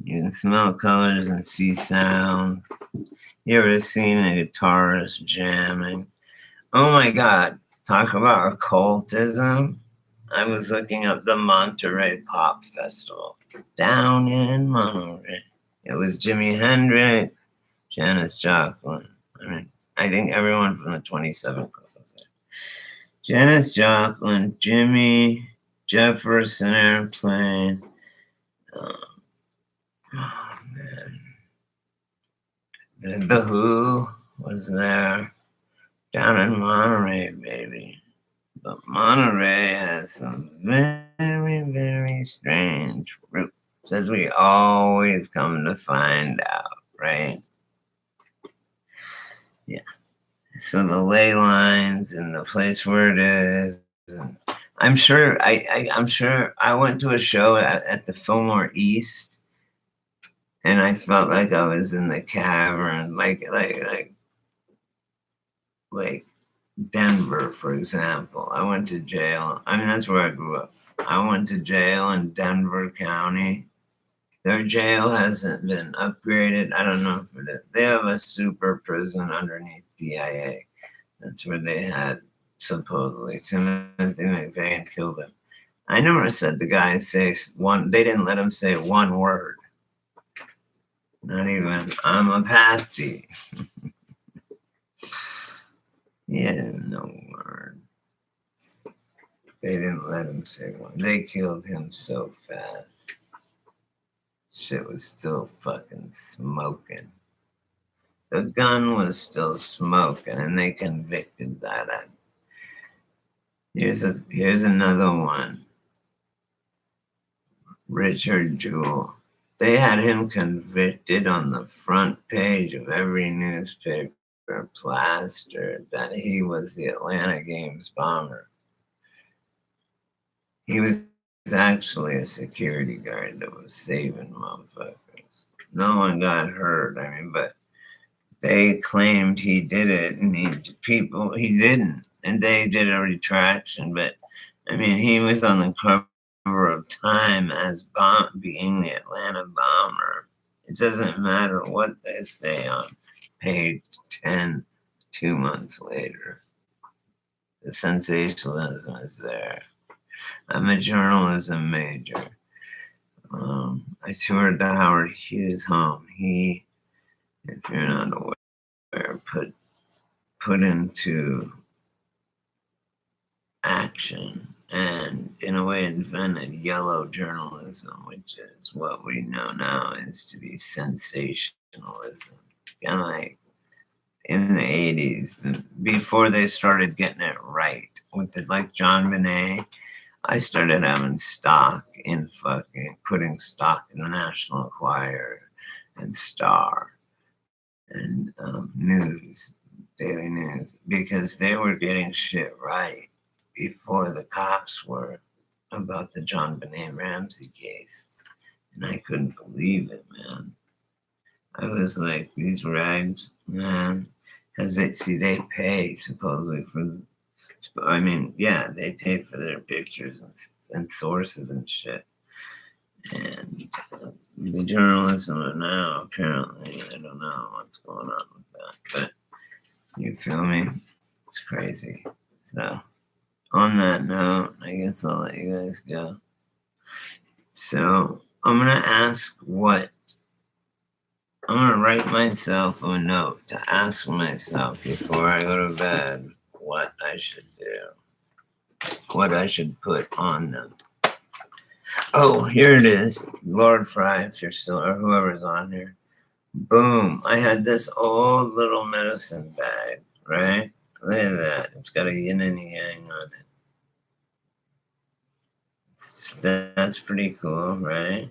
You can smell colors and see sounds. You ever seen a guitarist jamming? Oh my God, talk about occultism. I was looking up the Monterey Pop Festival down in Monterey. It was Jimi Hendrix, Janis Joplin. I think everyone from the 27 Club was there. Janis Joplin, Jimmy, Jefferson Airplane. Oh man. The Who was there. Down in Monterey, baby. But Monterey has some very, very strange roots, as we always come to find out, right? Yeah. So the ley lines and the place where it is, and I'm sure I'm sure I went to a show at the Fillmore East, and I felt like I was in the cavern, like Denver, for example. I went to jail. I mean, that's where I grew up. I went to jail in Denver County. Their jail hasn't been upgraded. I don't know if it is. They have a super prison underneath DIA. That's where they had supposedly Timothy McVeigh killed him. I never said the guy say one. They didn't let him say one word. Not even I'm a patsy. Yeah, no word. They didn't let him say one. They killed him so fast. Shit was still fucking smoking. The gun was still smoking, and they convicted that. Here's another one. Richard Jewell. They had him convicted on the front page of every newspaper, plastered, that he was the Atlanta Games bomber. He was actually a security guard that was saving motherfuckers. No one got hurt. I mean, but they claimed he did it, and he didn't, and they did a retraction. But I mean, he was on the cover of Time as being the Atlanta bomber. It doesn't matter what they say on page 10, 2 months later. The sensationalism is there. I'm a journalism major. I toured the Howard Hughes home. He, if you're not aware, put into action and in a way invented yellow journalism, which is what we know now is to be sensationalism. Kind of like in the 80s, before they started getting it right with it, like John Bonet, I started having stock in putting stock in the National Enquirer and Star and news, Daily News, because they were getting shit right before the cops were about the John Benet Ramsey case. And I couldn't believe it, man. I was like, these rags, man, because they pay supposedly for, I mean, yeah, they pay for their pictures and sources and shit. And the journalism of now, apparently, I don't know what's going on with that, but you feel me? It's crazy. So, on that note, I guess I'll let you guys go. So, I'm going to write myself a note to ask myself before I go to bed what I should do, what I should put on them. Oh, here it is. Lord Fry, if you're still, or whoever's on here. Boom. I had this old little medicine bag, right? Look at that. It's got a yin and yang on it. That's pretty cool, right?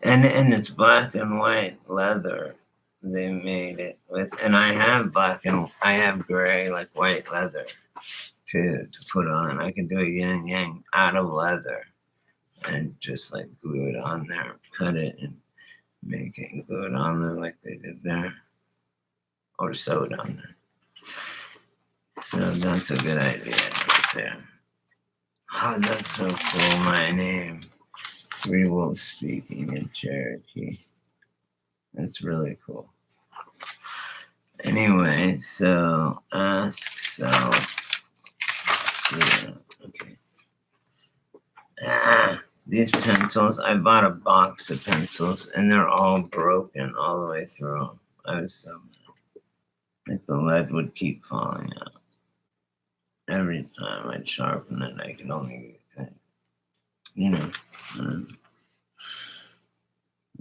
And it's black and white leather. They made it with, and I have gray, like white leather to put on. I can do a yin and yang out of leather and just like glue it on there, cut it and make it and glue it on there like they did there, or sew it on there. So that's a good idea right there. Oh, that's so cool. My name, Three Wolves Speaking in Cherokee. That's really cool. Anyway, so ask self. Yeah, okay. These pencils, I bought a box of pencils and they're all broken all the way through. I was so mad. Like the lead would keep falling out. Every time I'd sharpen it, I could only,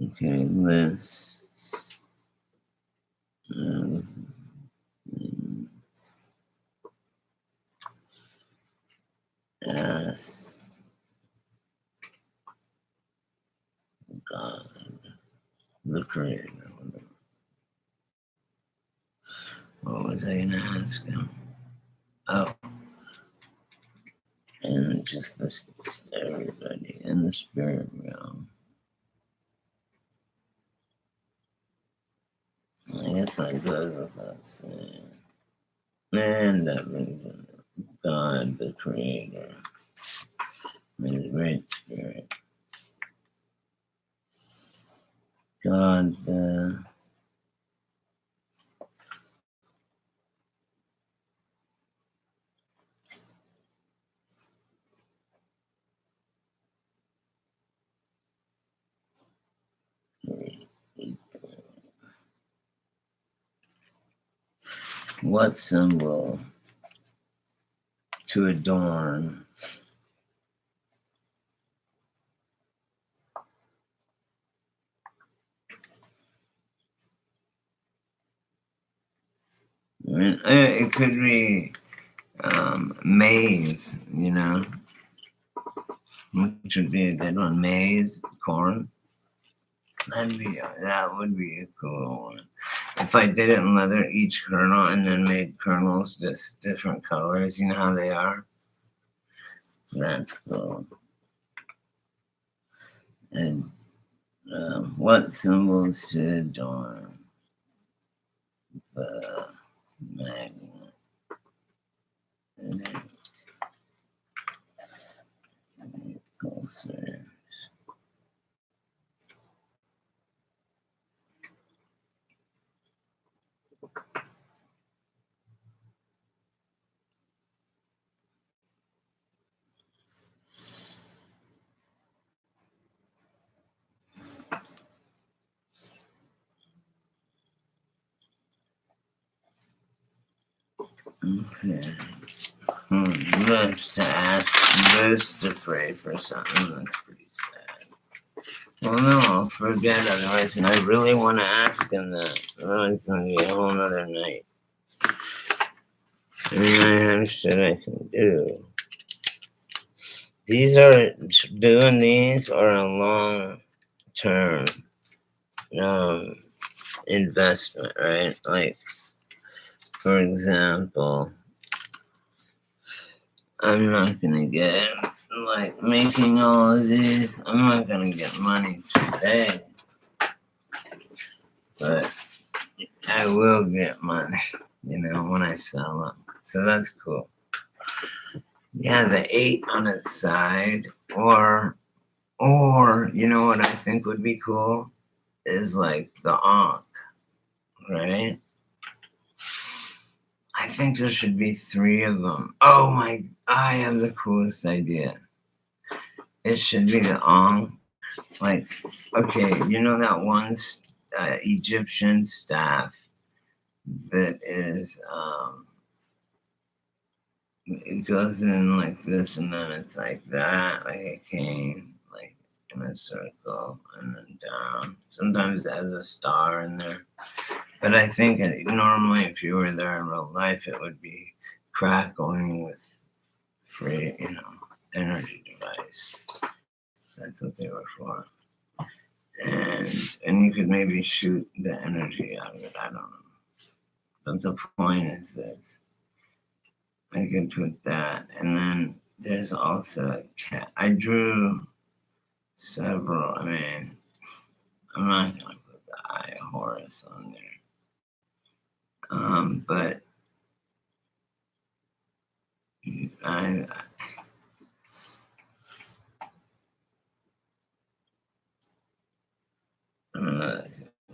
okay, lists. Yes. God, the Creator. What was I gonna ask him? Oh, and just everybody in the spirit realm. I guess that goes without saying. And that brings in God, the Creator, His Great Spirit. God, the what symbol to adorn it could be maize, which would be a good one. Maize, corn. That would be a cool one. If I did it in leather, each kernel, and then made kernels just different colors, you know how they are? That's cool. And what symbols should adorn the magnet? Repulsor. Okay. This to ask, this to pray for something, that's pretty sad. Well, no, I'll forget otherwise, and I really want to ask him that. Otherwise, it's going to be a whole nother night. I mean, I have shit I can do. Doing these are a long term investment, right? Like, for example, I'm not gonna get, like, making all of these, I'm not gonna get money today, but I will get money, when I sell them. So that's cool. Yeah, the 8 on its side, or you know what I think would be cool is like the Ankh, right? I think there should be 3 of them. Oh my, I have the coolest idea. It should be the Ankh. Like, okay, you know that one Egyptian staff that is, it goes in like this and then it's like that, like a cane, like in a circle and then down. Sometimes it has a star in there. But I think normally if you were there in real life, it would be crackling with free, energy device. That's what they were for. And you could maybe shoot the energy out of it. I don't know. But the point is this. I could put that. And then there's also a cat. I drew several. I mean, I'm not going to put the Eye of Horus on there. But I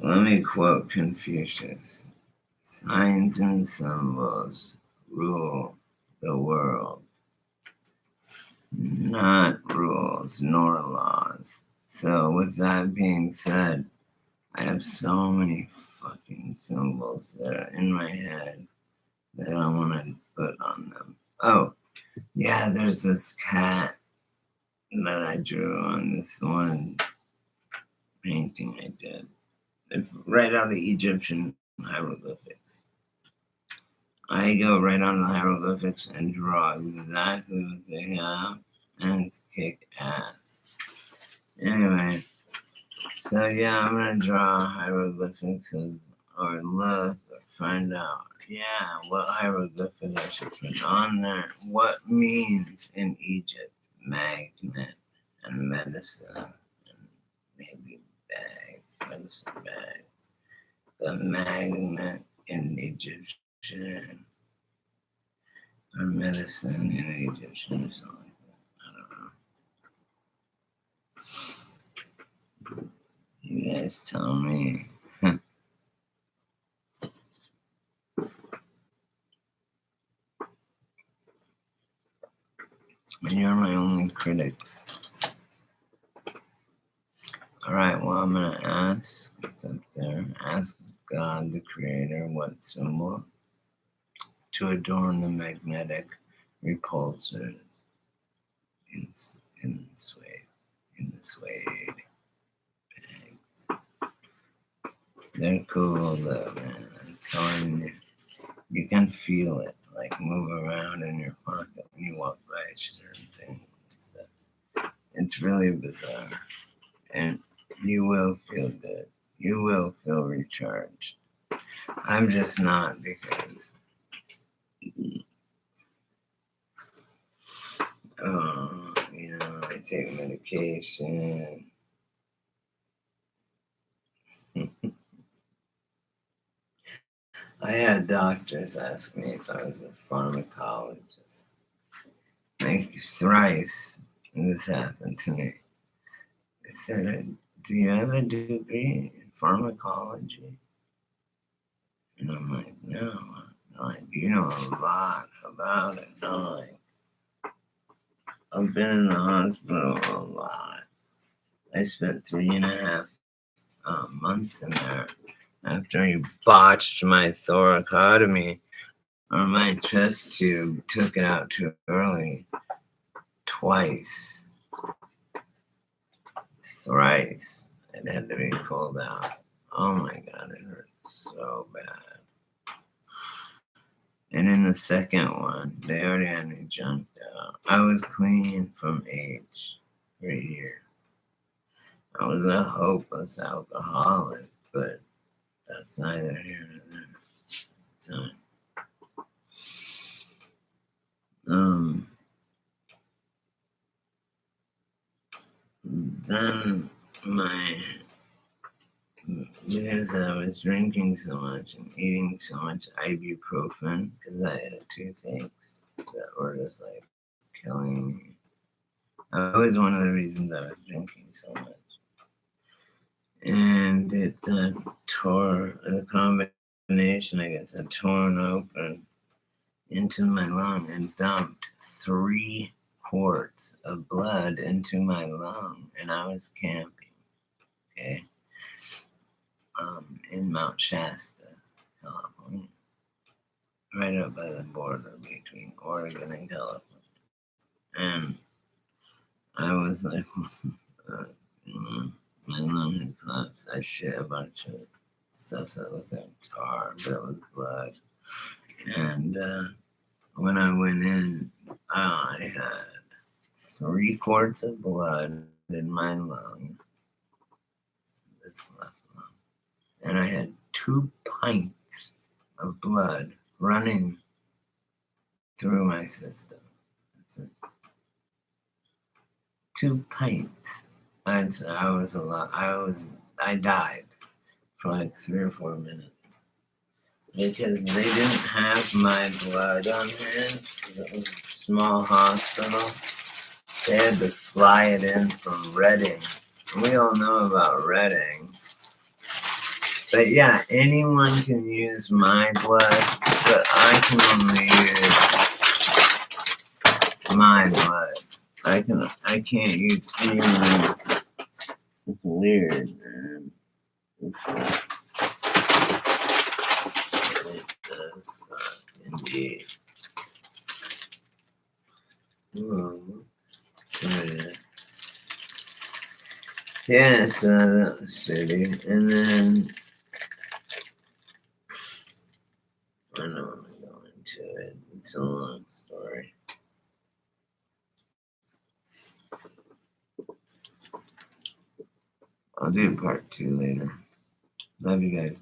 let me quote Confucius. Signs and symbols rule the world, not rules nor laws. So with that being said, I have so many fucking symbols that are in my head that I want to put on them. Oh, yeah, there's this cat that I drew on this one painting I did. It's right out of the Egyptian hieroglyphics. I go right on the hieroglyphics and draw exactly what they have, and it's kick ass. Anyway, so yeah, I'm gonna draw hieroglyphics or look or find out, yeah, what hieroglyphic I should put on there. What means in Egypt magnet and medicine and maybe medicine bag. The magnet in Egyptian or medicine in Egyptian or something like that. I don't know. You guys tell me. You're my only critics. Alright, well, I'm gonna ask, it's up there, ask God the Creator what symbol to adorn the magnetic repulsors in the suede bags. They're cool though, man. I'm telling you, you can feel it, like move around in your pocket when you walk by certain things and stuff. It's really bizarre, and you will feel good. You will feel recharged. I'm just not because I take medication I had doctors ask me if I was a pharmacologist. Like thrice this happened to me. They said, "Do you have a degree in pharmacology?" And I'm like, "No." Like, you know a lot about it. I'm like, I've been in the hospital a lot. I spent 3.5 months in there after he botched my thoracotomy, or my chest tube, took it out too early twice, thrice. It had to be pulled out. Oh my God, it hurt so bad. And in the second one, they already had me junked out. I was clean from age for a year. I was a hopeless alcoholic, but that's neither here nor there at the time. Then because I was drinking so much and eating so much ibuprofen because I had toothaches that were just like killing me. That was one of the reasons I was drinking so much. And it tore, the combination, I guess, had torn open into my lung and dumped 3 quarts of blood into my lung. And I was camping, okay, in Mount Shasta, California, right up by the border between Oregon and California. And I was like, my lung had collapsed. I shit a bunch of stuff that looked like tar, but it was blood. And when I went in, I had 3 quarts of blood in my lung, this left lung, and I had 2 pints of blood running through my system. That's it. 2 pints. I was alive. I died for like 3 or 4 minutes because they didn't have my blood on hand because it was a small hospital. They had to fly it in from Reading. We all know about Reading. But yeah, anyone can use my blood, but I can only use my blood. I can't use anyone's. It's weird, man. It does suck, indeed. Yeah, so that was shitty. And then I don't want to go into it. It's a long story. I'll do part 2 later. Love you guys.